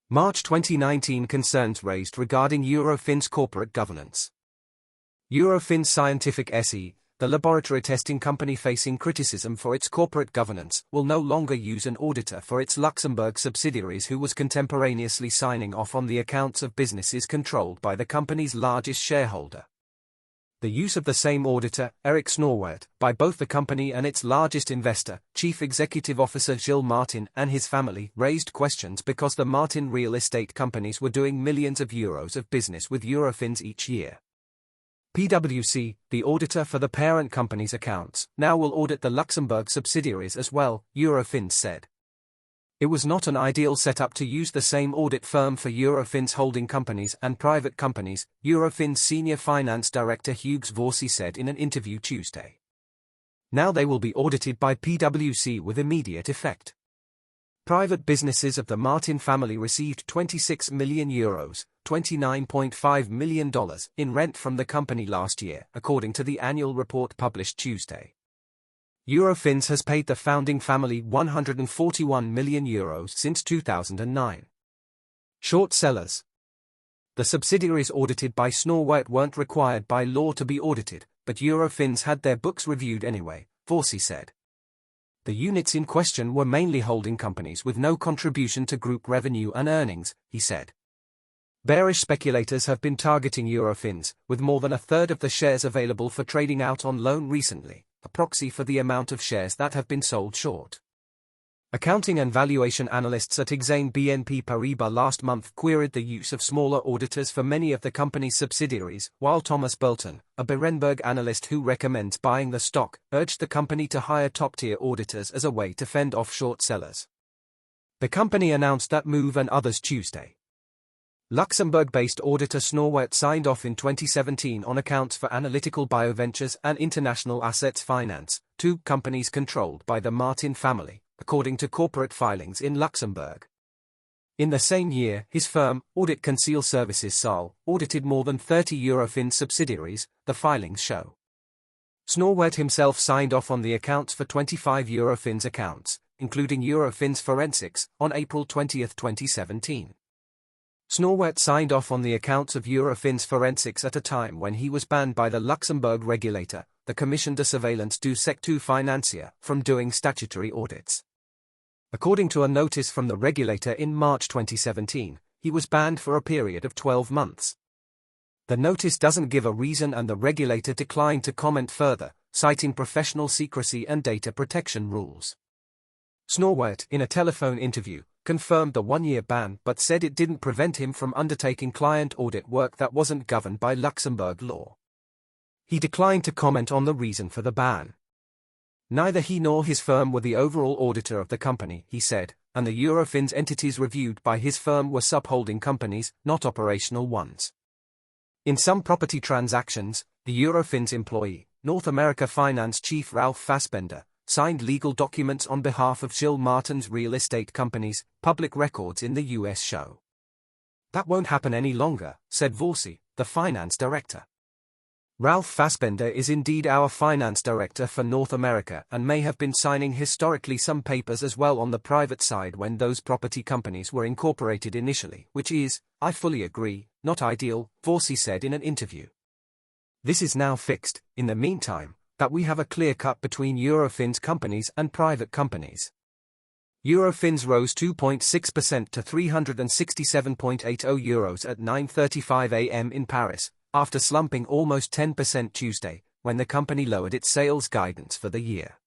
March 2019 concerns raised regarding Eurofins corporate governance. Eurofins Scientific SE, the laboratory testing company facing criticism for its corporate governance, will no longer use an auditor for its Luxembourg subsidiaries who was contemporaneously signing off on the accounts of businesses controlled by the company's largest shareholder. The use of the same auditor, Eric Snorwert, by both the company and its largest investor, Chief Executive Officer Gilles Martin and his family, raised questions because the Martin real estate companies were doing millions of euros of business with Eurofins each year. PwC, the auditor for the parent company's accounts, now will audit the Luxembourg subsidiaries as well, Eurofins said. It was not an ideal setup to use the same audit firm for Eurofins holding companies and private companies, Eurofins Senior Finance Director Hugues Vorsey said in an interview Tuesday. Now they will be audited by PwC with immediate effect. Private businesses of the Martin family received €26 million, $29.5 million, in rent from the company last year, according to the annual report published Tuesday. Eurofins has paid the founding family €141 million since 2009. Short sellers. The subsidiaries audited by Snorwert weren't required by law to be audited, but Eurofins had their books reviewed anyway, Vorsey said. The units in question were mainly holding companies with no contribution to group revenue and earnings, he said. Bearish speculators have been targeting Eurofins, with more than a third of the shares available for trading out on loan recently, a proxy for the amount of shares that have been sold short. Accounting and valuation analysts at Exane BNP Paribas last month queried the use of smaller auditors for many of the company's subsidiaries, while Thomas Bolton, a Berenberg analyst who recommends buying the stock, urged the company to hire top-tier auditors as a way to fend off short sellers. The company announced that move and others Tuesday. Luxembourg-based auditor Snorwert signed off in 2017 on accounts for Analytical Bioventures and International Assets Finance, two companies controlled by the Martin family, according to corporate filings in Luxembourg. In the same year, his firm, Audit Conseil Services SAL, audited more than 30 Eurofins subsidiaries, the filings show. Snorwert himself signed off on the accounts for 25 Eurofins accounts, including Eurofins Forensics, on April 20, 2017. Snorwert signed off on the accounts of Eurofins Forensics at a time when he was banned by the Luxembourg regulator, the Commission de Surveillance du Secteur Financier, from doing statutory audits. According to a notice from the regulator in March 2017, he was banned for a period of 12 months. The notice doesn't give a reason and the regulator declined to comment further, citing professional secrecy and data protection rules. Snorwert, in a telephone interview, confirmed the one-year ban but said it didn't prevent him from undertaking client audit work that wasn't governed by Luxembourg law. He declined to comment on the reason for the ban. Neither he nor his firm were the overall auditor of the company, he said, and the Eurofins entities reviewed by his firm were sub-holding companies, not operational ones. In some property transactions, the Eurofins employee, North America Finance Chief Ralph Fassbender, signed legal documents on behalf of Gilles Martin's real estate companies, public records in the US show. That won't happen any longer, said Vorsey, the finance director. Ralph Fassbender is indeed our finance director for North America and may have been signing historically some papers as well on the private side when those property companies were incorporated initially, which is, I fully agree, not ideal, Vorsey said in an interview. This is now fixed, in the meantime, that we have a clear cut between Eurofins companies and private companies. Eurofins rose 2.6% to €367.80 at 9:35 a.m. in Paris, after slumping almost 10% Tuesday, when the company lowered its sales guidance for the year.